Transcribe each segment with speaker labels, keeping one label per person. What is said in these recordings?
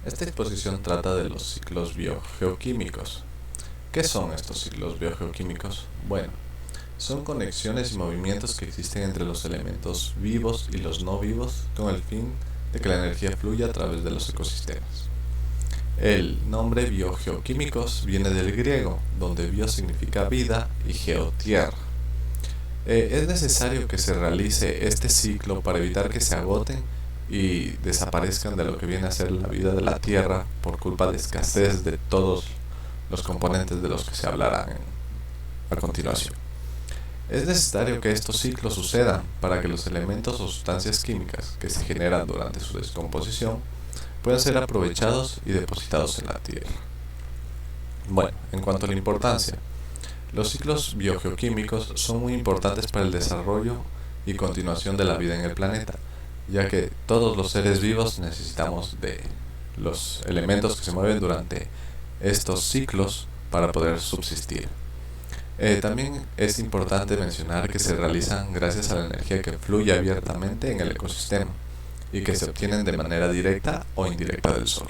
Speaker 1: Esta exposición trata de los ciclos biogeoquímicos. ¿Qué son estos ciclos biogeoquímicos? Bueno, son conexiones y movimientos que existen entre los elementos vivos y los no vivos con el fin de que la energía fluya a través de los ecosistemas. El nombre biogeoquímicos viene del griego, donde bio significa vida y geo tierra. Es necesario que se realice este ciclo para evitar que se agoten y desaparezcan de lo que viene a ser la vida de la Tierra por culpa de escasez de todos los componentes de los que se hablarán a continuación. Es necesario que estos ciclos sucedan para que los elementos o sustancias químicas que se generan durante su descomposición puedan ser aprovechados y depositados en la Tierra. Bueno, en cuanto a la importancia, los ciclos biogeoquímicos son muy importantes para el desarrollo y continuación de la vida en el planeta, ya que todos los seres vivos necesitamos de los elementos que se mueven durante estos ciclos para poder subsistir. También es importante mencionar que se realizan gracias a la energía que fluye abiertamente en el ecosistema y que se obtienen de manera directa o indirecta del Sol.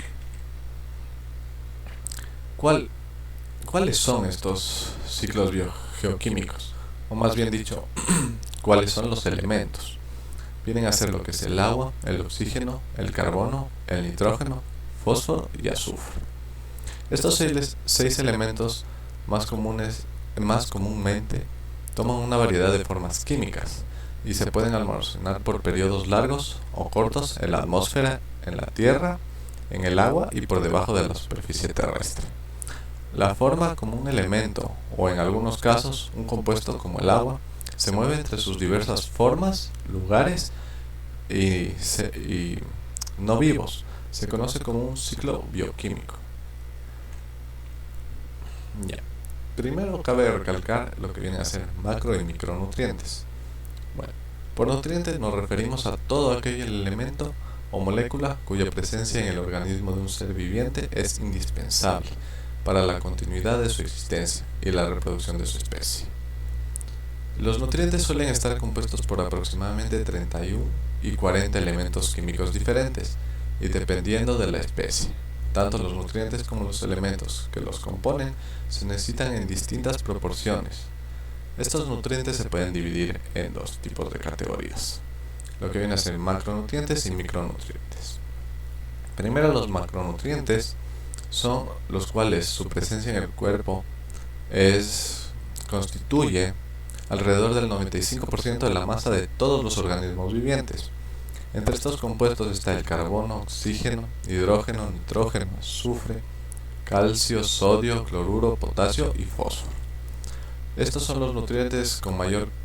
Speaker 1: ¿Cuáles son estos ciclos biogeoquímicos? O más bien dicho, ¿cuáles son los elementos? Vienen a ser lo que es el agua, el oxígeno, el carbono, el nitrógeno, fósforo y azufre. Estos seis elementos más comúnmente toman una variedad de formas químicas y se pueden almacenar por periodos largos o cortos en la atmósfera, en la tierra, en el agua y por debajo de la superficie terrestre. La forma como un elemento, o en algunos casos un compuesto como el agua, se mueve entre sus diversas formas, lugares y no vivos, se conoce como un ciclo bioquímico. Ya. Primero cabe recalcar lo que viene a ser macro y micronutrientes. Bueno, por nutrientes nos referimos a todo aquel elemento o molécula cuya presencia en el organismo de un ser viviente es indispensable para la continuidad de su existencia y la reproducción de su especie. Los nutrientes suelen estar compuestos por aproximadamente 31 y 40 elementos químicos diferentes, y dependiendo de la especie, tanto los nutrientes como los elementos que los componen se necesitan en distintas proporciones. Estos nutrientes se pueden dividir en dos tipos de categorías, lo que viene a ser macronutrientes y micronutrientes. Primero, los macronutrientes son los cuales su presencia en el cuerpo constituye alrededor del 95% de la masa de todos los organismos vivientes. Entre estos compuestos está el carbono, oxígeno, hidrógeno, nitrógeno, azufre, calcio, sodio, cloruro, potasio y fósforo. Estos son los nutrientes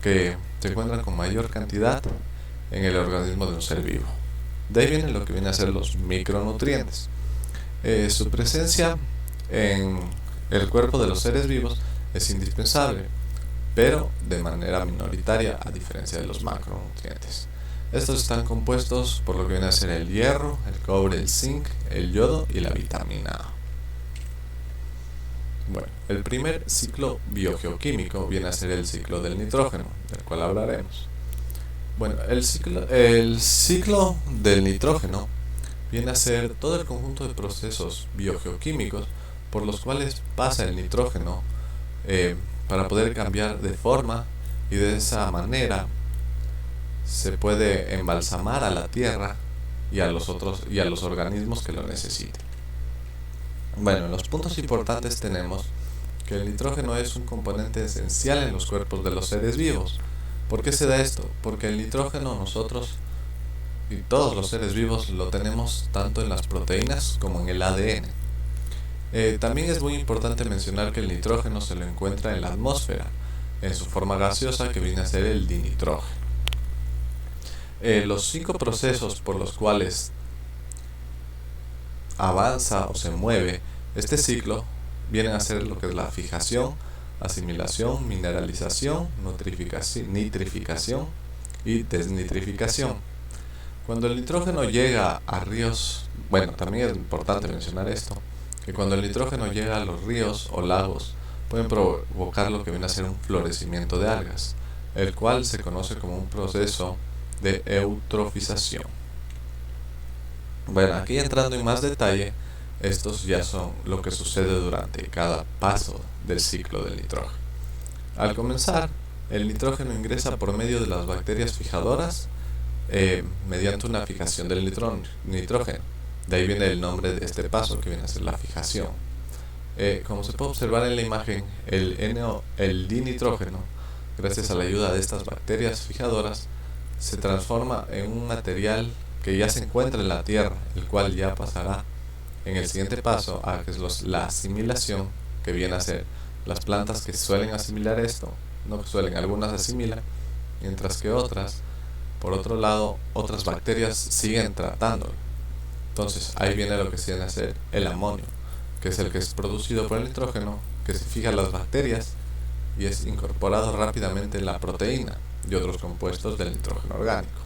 Speaker 1: que se encuentran con mayor cantidad en el organismo de un ser vivo. De ahí viene lo que viene a ser los micronutrientes. Su presencia en el cuerpo de los seres vivos es indispensable, pero de manera minoritaria a diferencia de los macronutrientes. Estos están compuestos por lo que viene a ser el hierro, el cobre, el zinc, el yodo y la vitamina A. Bueno, el primer ciclo biogeoquímico viene a ser el ciclo del nitrógeno, del cual hablaremos. Bueno, el ciclo del nitrógeno viene a ser todo el conjunto de procesos biogeoquímicos por los cuales pasa el nitrógeno para poder cambiar de forma, y de esa manera se puede embalsamar a la tierra y a los organismos que lo necesiten. Bueno, en los puntos importantes tenemos que el nitrógeno es un componente esencial en los cuerpos de los seres vivos. ¿Por qué se da esto? Porque el nitrógeno nosotros y todos los seres vivos lo tenemos tanto en las proteínas como en el ADN. También es muy importante mencionar que el nitrógeno se lo encuentra en la atmósfera, en su forma gaseosa, que viene a ser el dinitrógeno. Los 5 procesos por los cuales avanza o se mueve este ciclo vienen a ser lo que es la fijación, asimilación, mineralización, nitrificación y desnitrificación. Cuando el nitrógeno llega a ríos, bueno, también es importante mencionar esto, que cuando el nitrógeno llega a los ríos o lagos pueden provocar lo que viene a ser un florecimiento de algas, el cual se conoce como un proceso de eutrofización. Bueno, aquí entrando en más detalle, estos ya son lo que sucede durante cada paso del ciclo del nitrógeno. Al comenzar, el nitrógeno ingresa por medio de las bacterias fijadoras mediante una fijación del nitrógeno. De ahí viene el nombre de este paso que viene a ser la fijación. Como se puede observar en la imagen, el dinitrógeno, gracias a la ayuda de estas bacterias fijadoras, se transforma en un material que ya se encuentra en la Tierra, el cual ya pasará en el siguiente paso a que es la asimilación, que viene a ser las plantas que suelen asimilar esto, no que suelen, algunas asimilan, mientras que otras, por otro lado, otras bacterias siguen tratándolo. Entonces ahí viene lo que se viene a ser el amonio, que es el que es producido por el nitrógeno, que se fija en las bacterias y es incorporado rápidamente en la proteína y otros compuestos del nitrógeno orgánico.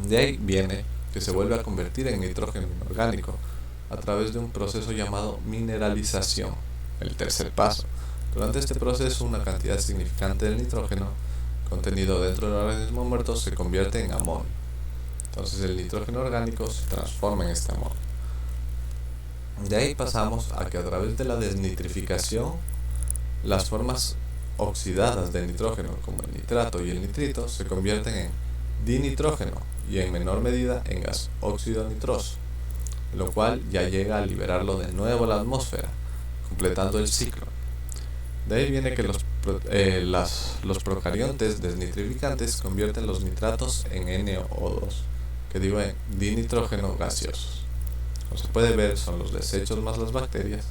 Speaker 1: De ahí viene que se vuelve a convertir en nitrógeno inorgánico a través de un proceso llamado mineralización, el tercer paso. Durante este proceso, una cantidad significante del nitrógeno contenido dentro del organismo muerto se convierte en amonio. Entonces el nitrógeno orgánico se transforma en este amonio. De ahí pasamos a que a través de la desnitrificación, las formas oxidadas del nitrógeno, como el nitrato y el nitrito, se convierten en dinitrógeno y en menor medida en gas óxido nitroso, lo cual ya llega a liberarlo de nuevo a la atmósfera, completando el ciclo. De ahí viene que los procariontes desnitrificantes convierten los nitratos en NO2, que digo en dinitrógeno gaseosos. Como se puede ver, son los desechos más las bacterias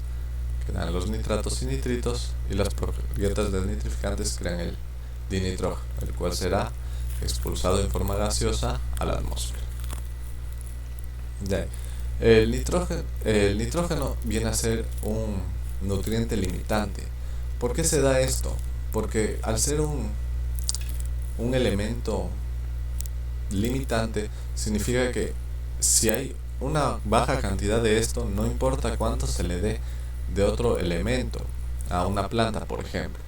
Speaker 1: que dan los nitratos y nitritos, y las procariotas desnitrificantes crean el dinitrógeno, el cual será expulsado en forma gaseosa a la atmósfera. De ahí, el nitrógeno viene a ser un nutriente limitante. ¿Por qué se da esto? Porque al ser un elemento limitante, significa que si hay una baja cantidad de esto, no importa cuánto se le dé de otro elemento a una planta, por ejemplo.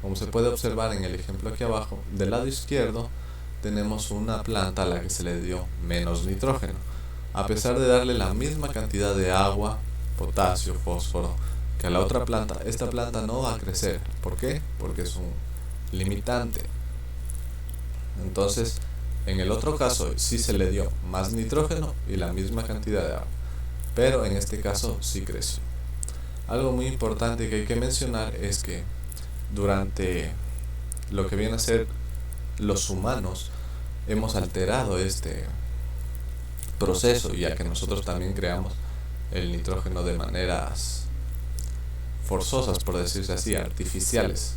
Speaker 1: Como se puede observar en el ejemplo aquí abajo, del lado izquierdo tenemos una planta a la que se le dio menos nitrógeno. A pesar de darle la misma cantidad de agua, potasio, fósforo que a la otra planta, esta planta no va a crecer. ¿Por qué? Porque es un limitante. Entonces, en el otro caso sí se le dio más nitrógeno y la misma cantidad de agua, pero en este caso sí creció. Algo muy importante que hay que mencionar es que durante lo que viene a ser los humanos hemos alterado este proceso, ya que nosotros también creamos el nitrógeno de maneras forzosas, por decirse así, artificiales.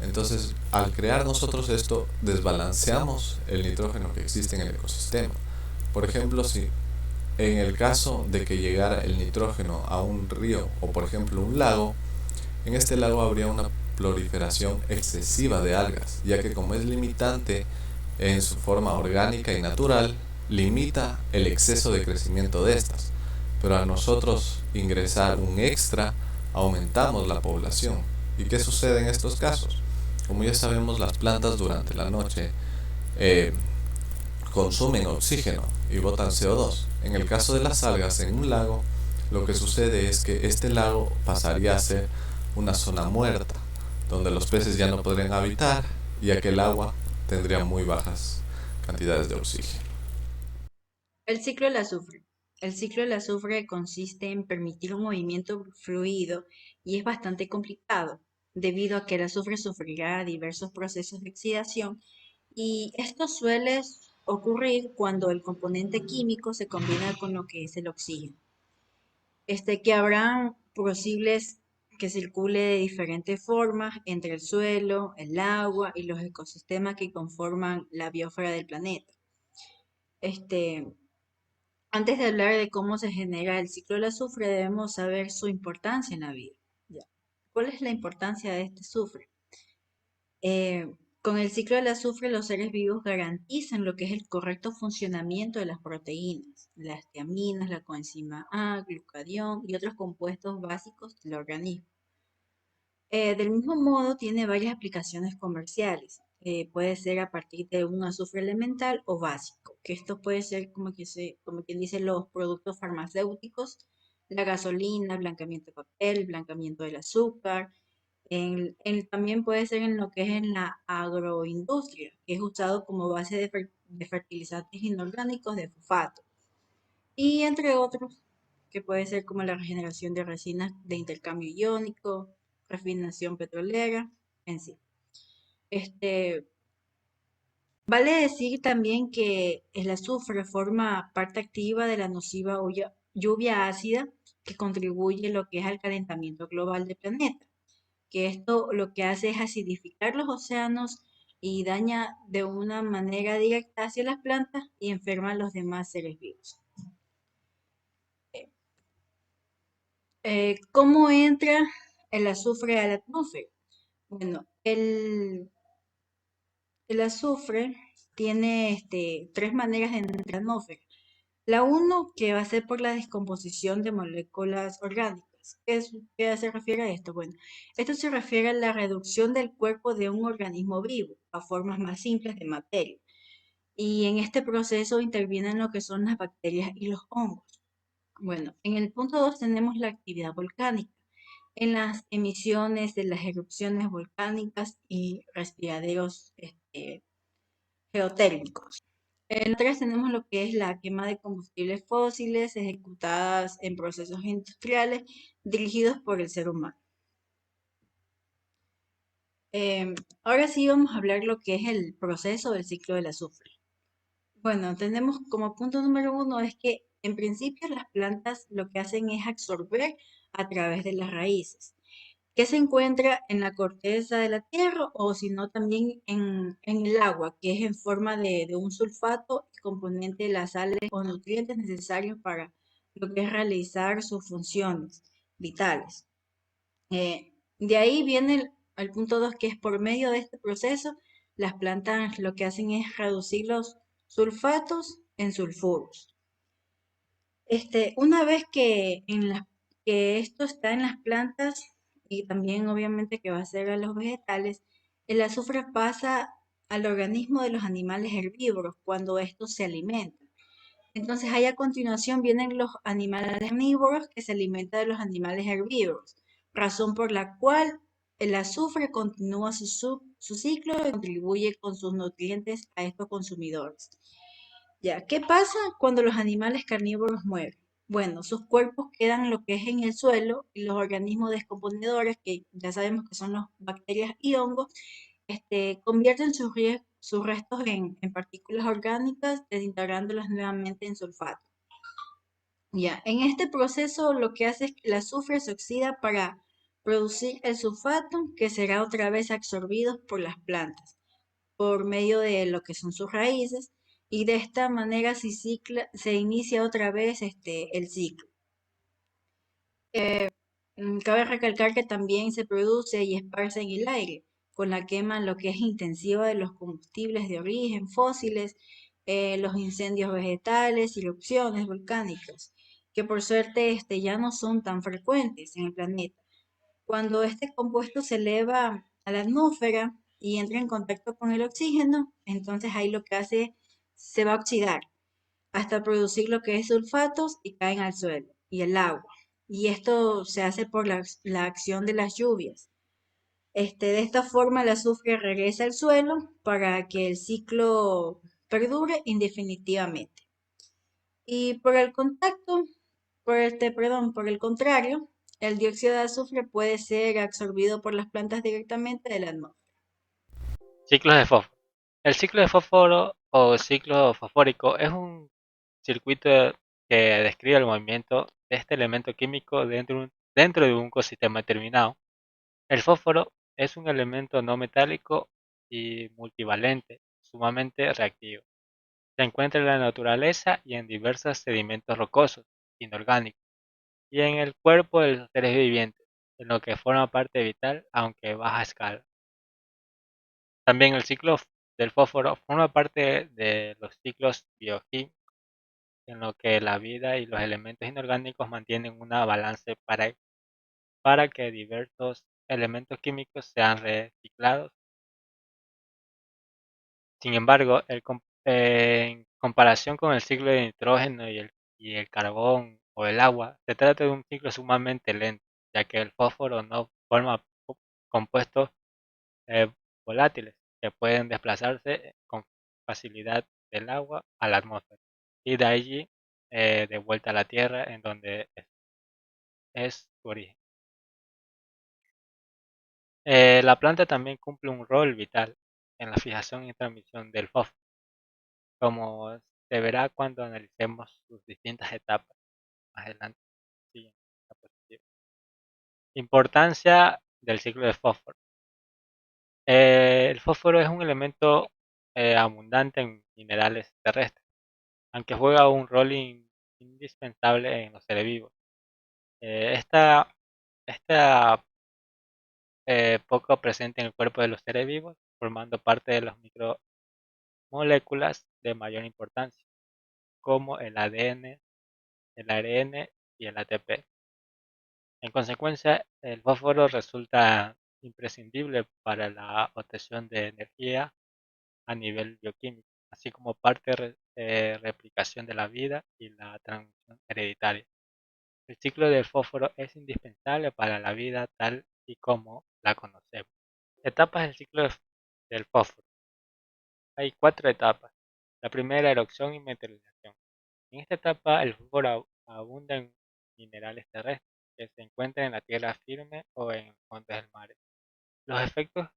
Speaker 1: Entonces, al crear nosotros esto, desbalanceamos el nitrógeno que existe en el ecosistema. Por ejemplo, si en el caso de que llegara el nitrógeno a un río o por ejemplo un lago, en este lago habría una proliferación excesiva de algas, ya que como es limitante en su forma orgánica y natural, limita el exceso de crecimiento de estas. Pero a nosotros ingresar un extra, aumentamos la población. ¿Y qué sucede en estos casos? Como ya sabemos, las plantas durante la noche eh, consumen oxígeno y botan CO2. En el caso de las algas en un lago, lo que sucede es que este lago pasaría a ser una zona muerta, donde los peces ya no podrían habitar, ya que el agua tendría muy bajas cantidades de oxígeno.
Speaker 2: El ciclo del azufre. El ciclo del azufre consiste en permitir un movimiento fluido y es bastante complicado, debido a que el azufre sufrirá diversos procesos de oxidación y esto suele ocurrir cuando el componente químico se combina con lo que es el oxígeno. Que habrán posibles que circule de diferentes formas entre el suelo, el agua y los ecosistemas que conforman la biosfera del planeta. Este, Antes de hablar de cómo se genera el ciclo del azufre, debemos saber su importancia en la vida. Ya. ¿Cuál es la importancia de este azufre? Con el ciclo del azufre, los seres vivos garantizan lo que es el correcto funcionamiento de las proteínas, las tiaminas, la coenzima A, glucatión y otros compuestos básicos del organismo. Del mismo modo, tiene varias aplicaciones comerciales. puede ser a partir de un azufre elemental o básico, que esto puede ser como quien dice los productos farmacéuticos, la gasolina, blancamiento de papel, blancamiento del azúcar. También puede ser en lo que es en la agroindustria, que es usado como base de fertilizantes inorgánicos de fosfato. Y entre otros, que puede ser como la regeneración de resinas de intercambio iónico, refinación petrolera, en sí. Este, Vale decir también que el azufre forma parte activa de la nociva lluvia ácida que contribuye lo que es al calentamiento global del planeta, que esto lo que hace es acidificar los océanos y daña de una manera directa hacia las plantas y enferma a los demás seres vivos. ¿Cómo entra el azufre a la atmósfera? Bueno, el azufre tiene tres maneras de entrar a la atmósfera. La uno, que va a ser por la descomposición de moléculas orgánicas. ¿Qué se refiere a esto? Bueno, esto se refiere a la reducción del cuerpo de un organismo vivo a formas más simples de materia. Y en este proceso intervienen lo que son las bacterias y los hongos. Bueno, en el punto 2 tenemos la actividad volcánica, en las emisiones de las erupciones volcánicas y respiraderos geotérmicos. En la 3 tenemos lo que es la quema de combustibles fósiles ejecutadas en procesos industriales dirigidos por el ser humano. Ahora sí vamos a hablar lo que es el proceso del ciclo del azufre. Bueno, tenemos como punto número uno es que en principio las plantas lo que hacen es absorber a través de las raíces, que se encuentra en la corteza de la tierra o si no también en el agua, que es en forma de un sulfato componente de las sales o nutrientes necesarios para lo que es realizar sus funciones vitales. De ahí viene el punto 2, que es por medio de este proceso, las plantas lo que hacen es reducir los sulfatos en sulfuros. Una vez que esto está en las plantas y también obviamente que va a ser a los vegetales, el azufre pasa al organismo de los animales herbívoros cuando estos se alimentan. Entonces ahí a continuación vienen los animales herbívoros que se alimentan de los animales herbívoros, razón por la cual el azufre continúa su ciclo y contribuye con sus nutrientes a estos consumidores. Ya, ¿qué pasa cuando los animales carnívoros mueren? Bueno, sus cuerpos quedan lo que es en el suelo y los organismos descomponedores, que ya sabemos que son las bacterias y hongos, convierten sus restos en partículas orgánicas, desintegrándolas nuevamente en sulfato. Ya, en este proceso lo que hace es que el azufre se oxida para producir el sulfato, que será otra vez absorbido por las plantas por medio de lo que son sus raíces y de esta manera se inicia otra vez el ciclo. Cabe recalcar que también se produce y esparce en el aire con la quema lo que es intensiva de los combustibles de origen fósiles, los incendios vegetales y erupciones volcánicas, que por suerte ya no son tan frecuentes en el planeta. Cuando este compuesto se eleva a la atmósfera y entra en contacto con el oxígeno, entonces ahí lo que hace se va a oxidar hasta producir lo que es sulfatos y caen al suelo y el agua. Y esto se hace por la acción de las lluvias. De esta forma el azufre regresa al suelo para que el ciclo perdure indefinitivamente. Y por el contrario, el dióxido de azufre puede ser absorbido por las plantas directamente de la atmósfera.
Speaker 3: Ciclos de fósforo. El ciclo de fósforo o ciclo fosfórico es un circuito que describe el movimiento de este elemento químico dentro de un ecosistema determinado. El fósforo es un elemento no metálico y multivalente, sumamente reactivo. Se encuentra en la naturaleza y en diversos sedimentos rocosos, inorgánicos, y en el cuerpo de los seres vivientes, en lo que forma parte vital, aunque a baja escala. También el ciclo del fósforo forma parte de los ciclos bioquímicos, en lo que la vida y los elementos inorgánicos mantienen una balance para que diversos elementos químicos sean reciclados Sin embargo, en comparación con el ciclo de nitrógeno y el carbón o el agua, se trata de un ciclo sumamente lento, ya que el fósforo no forma compuestos eh, volátiles que pueden desplazarse con facilidad del agua a la atmósfera y de allí de vuelta a la Tierra en donde es su origen. La planta también cumple un rol vital en la fijación y transmisión del fósforo, como se verá cuando analicemos sus distintas etapas más adelante. Siguiente diapositiva. Importancia del ciclo de fósforo. El fósforo es un elemento abundante en minerales terrestres, aunque juega un rol indispensable en los seres vivos. Esta poco presente en el cuerpo de los seres vivos, formando parte de las micromoléculas de mayor importancia, como el ADN, el ARN y el ATP. En consecuencia, el fósforo resulta imprescindible para la obtención de energía a nivel bioquímico, así como parte de replicación de la vida y la transmisión hereditaria. El ciclo del fósforo es indispensable para la vida tal y como la conocemos. Etapas del ciclo del fósforo. Hay 4 etapas. La primera, erupción y meteorización. En esta etapa, el fósforo abunda en minerales terrestres que se encuentran en la tierra firme o en fondos del mar. Los efectos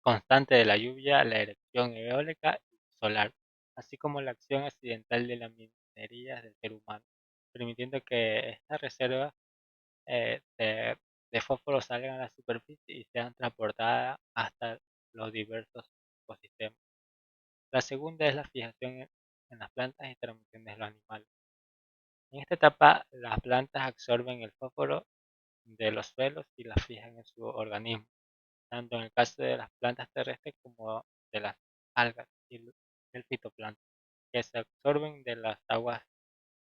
Speaker 3: constantes de la lluvia, la erupción eólica y solar, así como la acción accidental de las minerías del ser humano, permitiendo que estas reservas de fósforo salgan a la superficie y sean transportadas hasta los diversos ecosistemas. La segunda es la fijación en las plantas y transmisión de los animales. En esta etapa, las plantas absorben el fósforo de los suelos y la fijan en su organismo, tanto en el caso de las plantas terrestres como de las algas y el fitoplancton, que se absorben de las aguas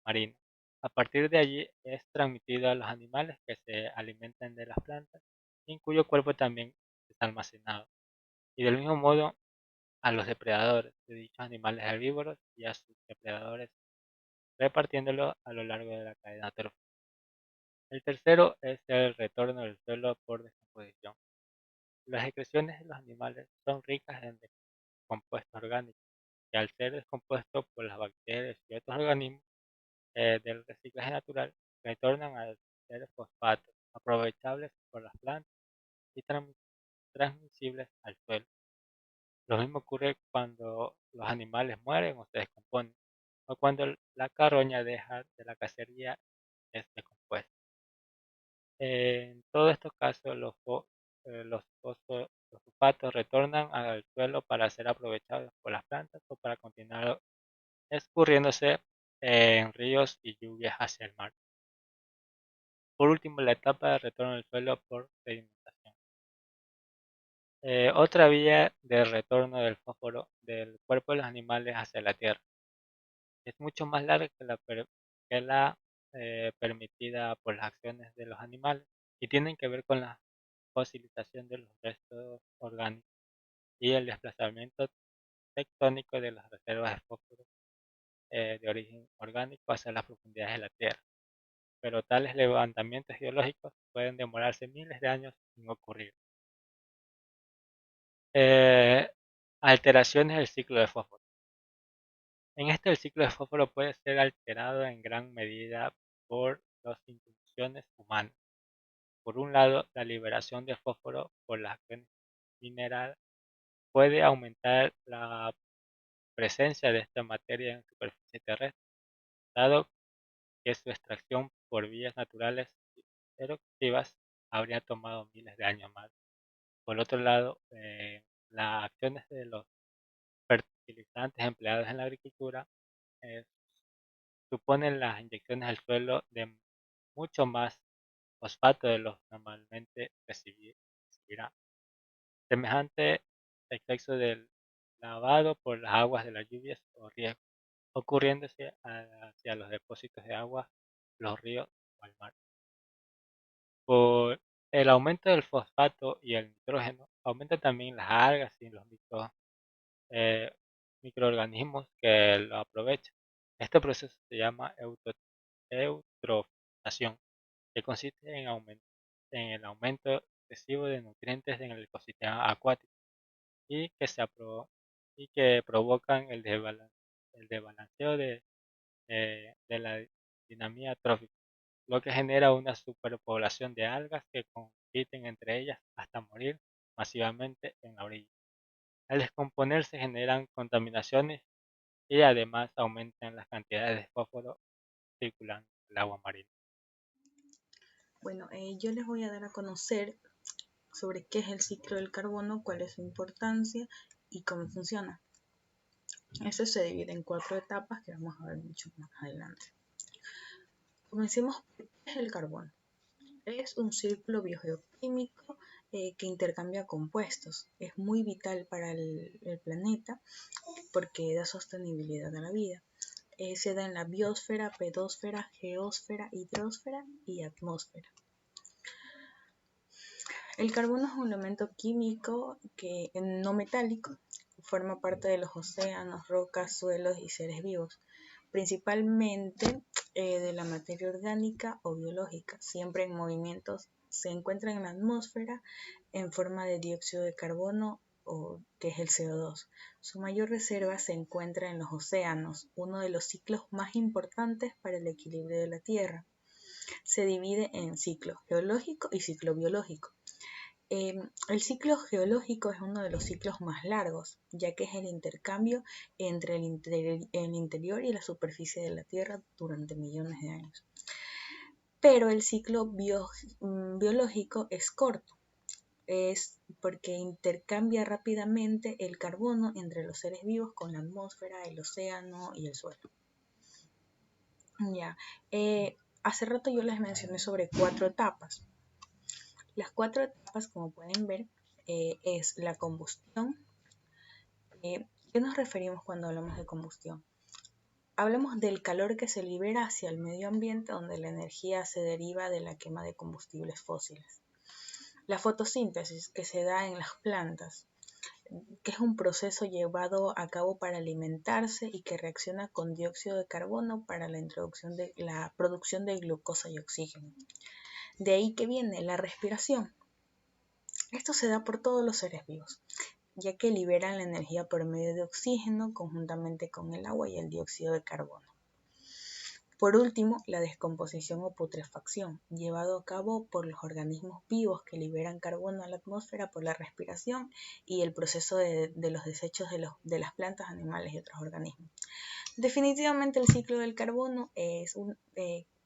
Speaker 3: marinas. A partir de allí es transmitido a los animales que se alimentan de las plantas, en cuyo cuerpo también está almacenado. Y del mismo modo a los depredadores de dichos animales herbívoros y a sus depredadores, repartiéndolo a lo largo de la cadena trófica. El tercero es el retorno del suelo por descomposición. Las excreciones de los animales son ricas en compuestos orgánicos, que al ser descompuestos por las bacterias y otros organismos del reciclaje natural, retornan a ser fosfatos, aprovechables por las plantas y transmisibles al suelo. Lo mismo ocurre cuando los animales mueren o se descomponen, o cuando la carroña deja de la cacería es decompuesta. En todos estos casos, los fosfatos retornan al suelo para ser aprovechados por las plantas o para continuar escurriéndose en ríos y lluvias hacia el mar. Por último, la etapa de retorno del suelo por sedimentación. Otra vía de retorno del fósforo del cuerpo de los animales hacia la tierra. Es mucho más larga que la permitida por las acciones de los animales y tienen que ver con la fosilización de los restos orgánicos y el desplazamiento tectónico de las reservas de fósforo de origen orgánico hacia las profundidades de la Tierra. Pero tales levantamientos geológicos pueden demorarse miles de años sin ocurrir. Eh, Alteraciones del ciclo de fósforo. En este el ciclo de fósforo puede ser alterado en gran medida por las interrupciones humanas. Por un lado, la liberación de fósforo por las acciones mineral puede aumentar la presencia de esta materia en superficie terrestre, dado que su extracción por vías naturales eruptivas habría tomado miles de años más. Por otro lado, las acciones de los fertilizantes empleados en la agricultura eh, suponen las inyecciones al suelo de mucho más fosfato de los normalmente recibirá. Semejante efecto del lavado por las aguas de las lluvias o riegos, ocurriéndose hacia los depósitos de agua, los ríos o al mar. Por el aumento del fosfato y el nitrógeno, aumenta también las algas y los eh, microorganismos que lo aprovechan. Este proceso se llama eutrofización, que consiste en el aumento excesivo de nutrientes en el ecosistema acuático y y que provocan el desbalanceo de la dinamia trófica, lo que genera una superpoblación de algas que compiten entre ellas hasta morir masivamente en la orilla. Al descomponerse generan contaminaciones y además aumentan las cantidades de fósforo circulando en el agua marina.
Speaker 4: Bueno, yo les voy a dar a conocer sobre qué es el ciclo del carbono, cuál es su importancia y cómo funciona. Esto se divide en 4 etapas que vamos a ver mucho más adelante. Comencemos por qué es el carbono. Es un círculo biogeoquímico que intercambia compuestos. Es muy vital para el planeta porque da sostenibilidad a la vida. Se da en la biosfera, pedosfera, geósfera, hidrosfera y atmósfera. El carbono es un elemento químico que no metálico, forma parte de los océanos, rocas, suelos y seres vivos, principalmente de la materia orgánica o biológica, siempre en movimientos. Se encuentra en la atmósfera en forma de dióxido de carbono, que es el CO2. Su mayor reserva se encuentra en los océanos, uno de los ciclos más importantes para el equilibrio de la Tierra. Se divide en ciclo geológico y ciclo biológico. El ciclo geológico es uno de los ciclos más largos, ya que es el intercambio entre el interior y la superficie de la Tierra durante millones de años. Pero el ciclo biológico es corto, es porque intercambia rápidamente el carbono entre los seres vivos con la atmósfera, el océano y el suelo. Ya, hace rato yo les mencioné sobre 4 etapas. Las 4 etapas, como pueden ver, es la combustión. ¿Qué nos referimos cuando hablamos de combustión? Hablamos del calor que se libera hacia el medio ambiente, donde la energía se deriva de la quema de combustibles fósiles. La fotosíntesis, que se da en las plantas, que es un proceso llevado a cabo para alimentarse y que reacciona con dióxido de carbono para la producción de glucosa y oxígeno. De ahí que viene la respiración. Esto se da por todos los seres vivos, ya que liberan la energía por medio de oxígeno conjuntamente con el agua y el dióxido de carbono. Por último, la descomposición o putrefacción, llevado a cabo por los organismos vivos que liberan carbono a la atmósfera por la respiración y el proceso de los desechos de las plantas, animales y otros organismos. Definitivamente el ciclo del carbono es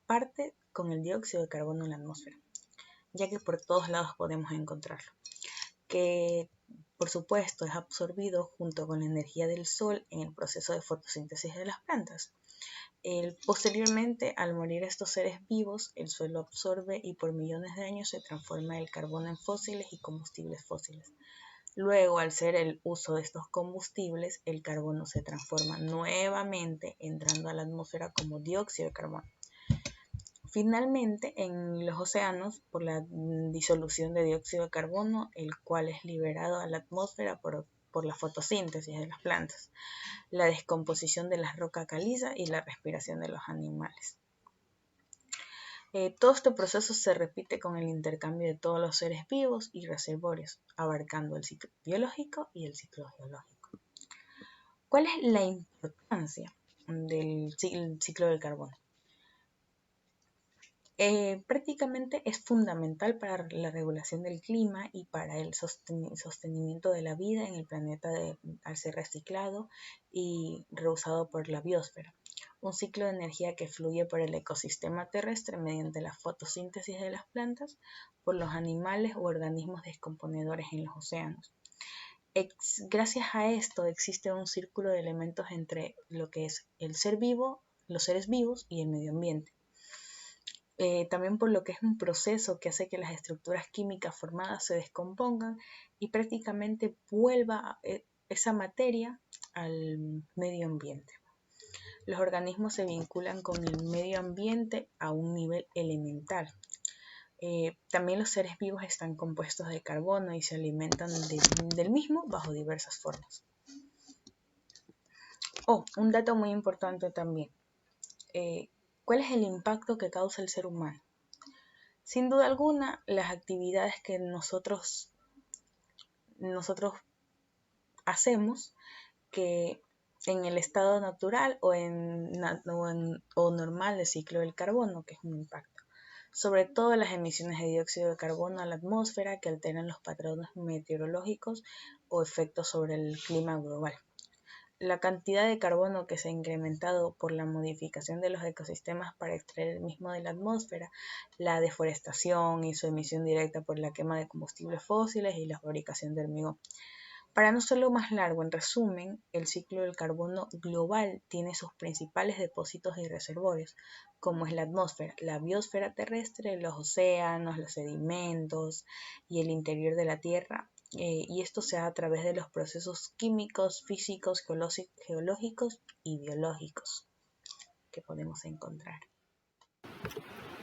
Speaker 4: parte con el dióxido de carbono en la atmósfera, ya que por todos lados podemos encontrarlo, que por supuesto es absorbido junto con la energía del sol en el proceso de fotosíntesis de las plantas. Posteriormente, al morir estos seres vivos, el suelo absorbe y por millones de años se transforma el carbono en fósiles y combustibles fósiles. Luego, al ser el uso de estos combustibles, el carbono se transforma nuevamente entrando a la atmósfera como dióxido de carbono. Finalmente, en los océanos, por la disolución de dióxido de carbono, el cual es liberado a la atmósfera por la fotosíntesis de las plantas, la descomposición de la roca caliza y la respiración de los animales. Todo este proceso se repite con el intercambio de todos los seres vivos y reservorios, abarcando el ciclo biológico y el ciclo geológico. ¿Cuál es la importancia del ciclo del carbono? Prácticamente es fundamental para la regulación del clima y para el sostenimiento de la vida en el planeta al ser reciclado y reusado por la biosfera. Un ciclo de energía que fluye por el ecosistema terrestre mediante la fotosíntesis de las plantas, por los animales u organismos descomponedores en los océanos. Gracias a esto existe un círculo de elementos entre lo que es el ser vivo, los seres vivos y el medio ambiente. También por lo que es un proceso que hace que las estructuras químicas formadas se descompongan y prácticamente vuelva esa materia al medio ambiente. Los organismos se vinculan con el medio ambiente a un nivel elemental. También los seres vivos están compuestos de carbono y se alimentan del mismo bajo diversas formas. Un dato muy importante también. ¿Cuál es el impacto que causa el ser humano? Sin duda alguna, las actividades que nosotros hacemos, que en el estado natural o normal del ciclo del carbono, que es un impacto. Sobre todo las emisiones de dióxido de carbono a la atmósfera que alteran los patrones meteorológicos o efectos sobre el clima global. La cantidad de carbono que se ha incrementado por la modificación de los ecosistemas para extraer el mismo de la atmósfera, la deforestación y su emisión directa por la quema de combustibles fósiles y la fabricación de hormigón. Para no hacerlo más largo, en resumen, el ciclo del carbono global tiene sus principales depósitos y reservorios, como es la atmósfera, la biosfera terrestre, los océanos, los sedimentos y el interior de la Tierra, y esto se da a través de los procesos químicos, físicos, geológicos y biológicos que podemos encontrar.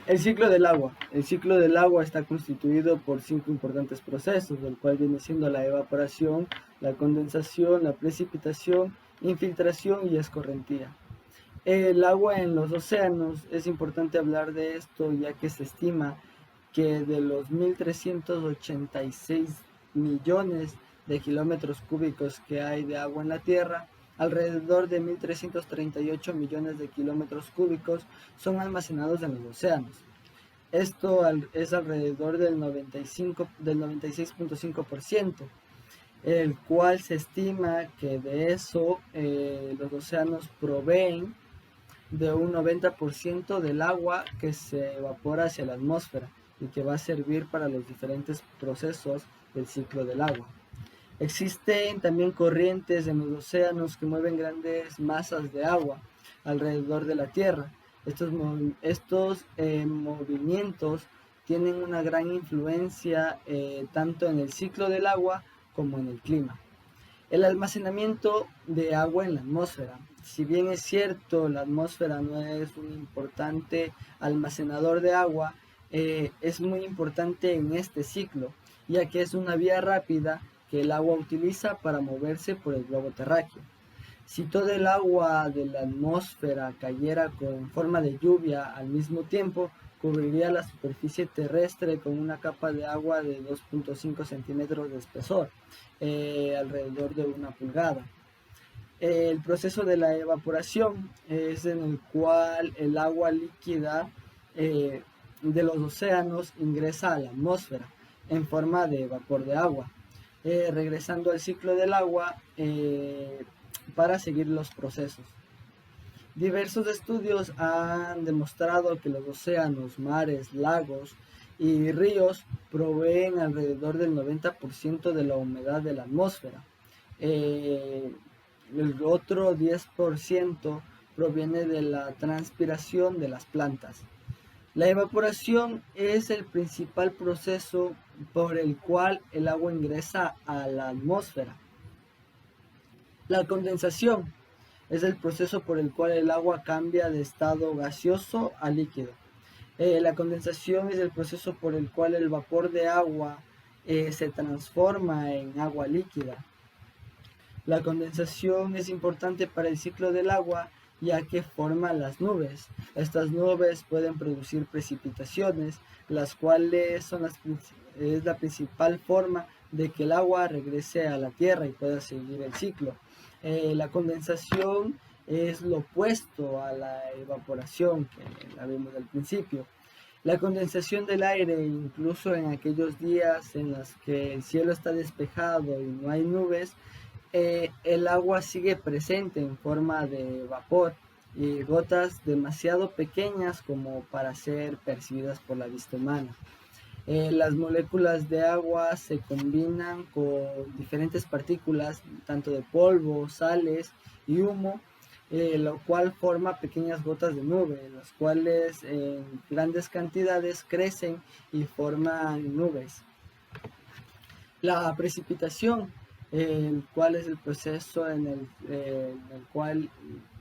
Speaker 5: El ciclo del agua. El ciclo del agua está constituido por 5 importantes procesos, del cual viene siendo la evaporación, la condensación, la precipitación, infiltración y escorrentía. El agua en los océanos, es importante hablar de esto ya que se estima que de los 1.386 millones de kilómetros cúbicos que hay de agua en la Tierra, alrededor de 1.338 millones de kilómetros cúbicos son almacenados en los océanos. Esto es alrededor del 96.5%, el cual se estima que de eso los océanos proveen de un 90% del agua que se evapora hacia la atmósfera y que va a servir para los diferentes procesos del ciclo del agua. Existen también corrientes en los océanos que mueven grandes masas de agua alrededor de la Tierra. Estos movimientos tienen una gran influencia tanto en el ciclo del agua como en el clima. El almacenamiento de agua en la atmósfera. Si bien es cierto, la atmósfera no es un importante almacenador de agua, es muy importante en este ciclo, ya que es una vía rápida que el agua utiliza para moverse por el globo terráqueo. Si todo el agua de la atmósfera cayera con forma de lluvia al mismo tiempo, cubriría la superficie terrestre con una capa de agua de 2.5 centímetros de espesor, alrededor de 1 pulgada. El proceso de la evaporación es en el cual el agua líquida de los océanos ingresa a la atmósfera en forma de vapor de agua, regresando al ciclo del agua para seguir los procesos. Diversos estudios han demostrado que los océanos, mares, lagos y ríos proveen alrededor del 90% de la humedad de la atmósfera. El otro 10% proviene de la transpiración de las plantas. La evaporación es el principal proceso por el cual el agua ingresa a la atmósfera. La condensación es el proceso por el cual el agua cambia de estado gaseoso a líquido. La condensación es el proceso por el cual el vapor de agua se transforma en agua líquida. La condensación es importante para el ciclo del agua ya que forma las nubes. Estas nubes pueden producir precipitaciones, las cuales es la principal forma de que el agua regrese a la tierra y pueda seguir el ciclo. La condensación es lo opuesto a la evaporación que la vimos al principio. La condensación del aire, incluso en aquellos días en los que el cielo está despejado y no hay nubes, el agua sigue presente en forma de vapor y gotas demasiado pequeñas como para ser percibidas por la vista humana. Las moléculas de agua se combinan con diferentes partículas, tanto de polvo, sales y humo, lo cual forma pequeñas gotas de nube, las cuales en grandes cantidades crecen y forman nubes. La precipitación, el cual es el proceso en el cual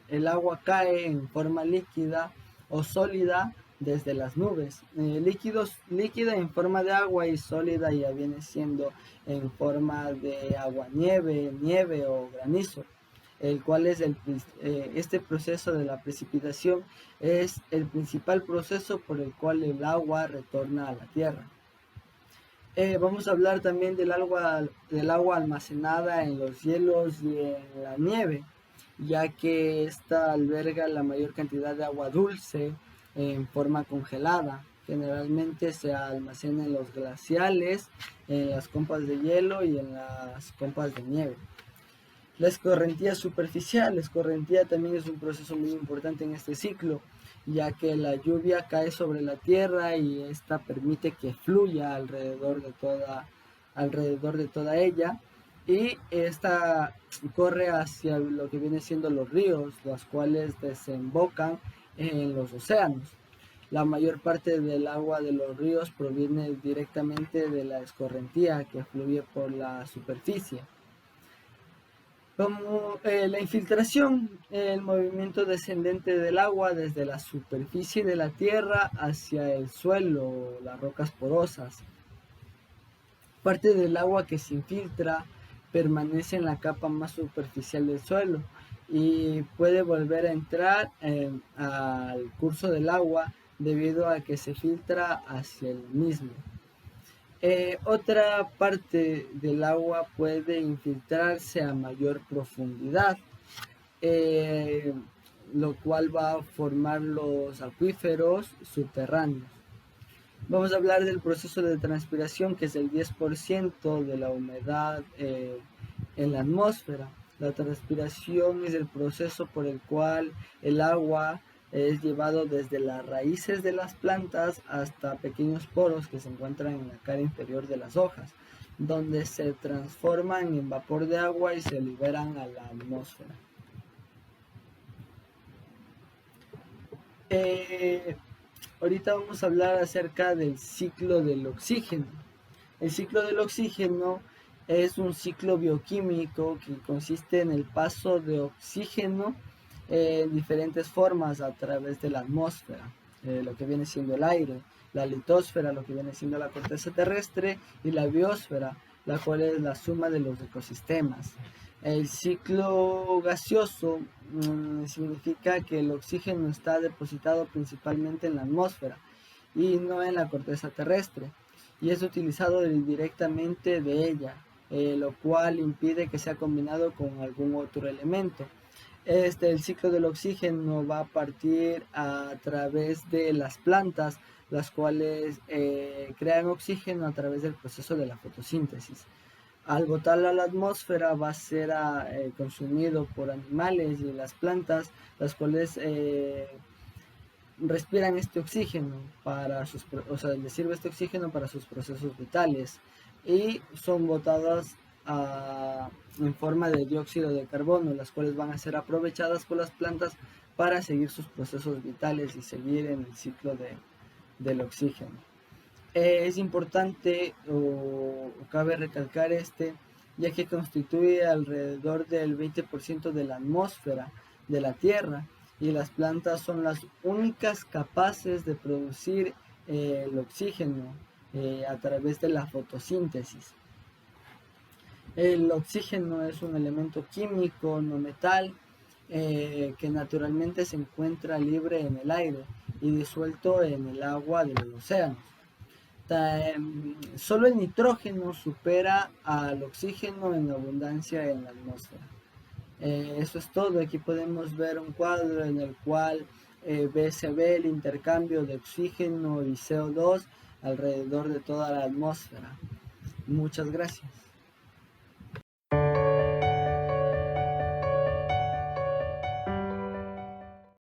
Speaker 5: el agua cae en forma líquida o sólida desde las nubes. Líquida en forma de agua y sólida ya viene siendo en forma de agua nieve o granizo. el cual es este proceso de la precipitación es el principal proceso por el cual el agua retorna a la tierra. Vamos a hablar también del agua almacenada en los hielos y en la nieve, ya que esta alberga la mayor cantidad de agua dulce en forma congelada. Generalmente se almacena en los glaciales, en las compas de hielo y en las compas de nieve. La escorrentía superficial. La escorrentía también es un proceso muy importante en este ciclo, ya que la lluvia cae sobre la tierra y esta permite que fluya alrededor de toda ella, y esta corre hacia lo que viene siendo los ríos, los cuales desembocan en los océanos. La mayor parte del agua de los ríos proviene directamente de la escorrentía que fluye por la superficie. Como la infiltración, el movimiento descendente del agua desde la superficie de la tierra hacia el suelo, las rocas porosas. Parte del agua que se infiltra permanece en la capa más superficial del suelo y puede volver a entrar al curso del agua debido a que se filtra hacia el mismo. Otra parte del agua puede infiltrarse a mayor profundidad, lo cual va a formar los acuíferos subterráneos. Vamos a hablar del proceso de transpiración, que es el 10% de la humedad en la atmósfera. La transpiración es el proceso por el cual el agua es llevado desde las raíces de las plantas hasta pequeños poros que se encuentran en la cara inferior de las hojas, donde se transforman en vapor de agua y se liberan a la atmósfera. Ahorita vamos a hablar acerca del ciclo del oxígeno. El ciclo del oxígeno es un ciclo bioquímico que consiste en el paso de oxígeno en diferentes formas a través de la atmósfera, lo que viene siendo el aire, la litosfera, lo que viene siendo la corteza terrestre, y la biosfera, la cual es la suma de los ecosistemas. El ciclo gaseoso significa que el oxígeno está depositado principalmente en la atmósfera y no en la corteza terrestre, y es utilizado directamente de ella, lo cual impide que sea combinado con algún otro elemento. El ciclo del oxígeno va a partir a través de las plantas, las cuales crean oxígeno a través del proceso de la fotosíntesis. Al botarlo a la atmósfera va a ser consumido por animales y las plantas, las cuales respiran este oxígeno les sirve este oxígeno para sus procesos vitales, y son botadas en forma de dióxido de carbono, las cuales van a ser aprovechadas por las plantas para seguir sus procesos vitales y seguir en el ciclo del oxígeno. Es importante o cabe recalcar ya que constituye alrededor del 20% de la atmósfera de la Tierra, y las plantas son las únicas capaces de producir el oxígeno a través de la fotosíntesis. El oxígeno es un elemento químico no metal que naturalmente se encuentra libre en el aire y disuelto en el agua de los océanos. Solo el nitrógeno supera al oxígeno en abundancia en la atmósfera. Eso es todo. Aquí podemos ver un cuadro en el cual se ve el intercambio de oxígeno y CO2 alrededor de toda la atmósfera. Muchas gracias.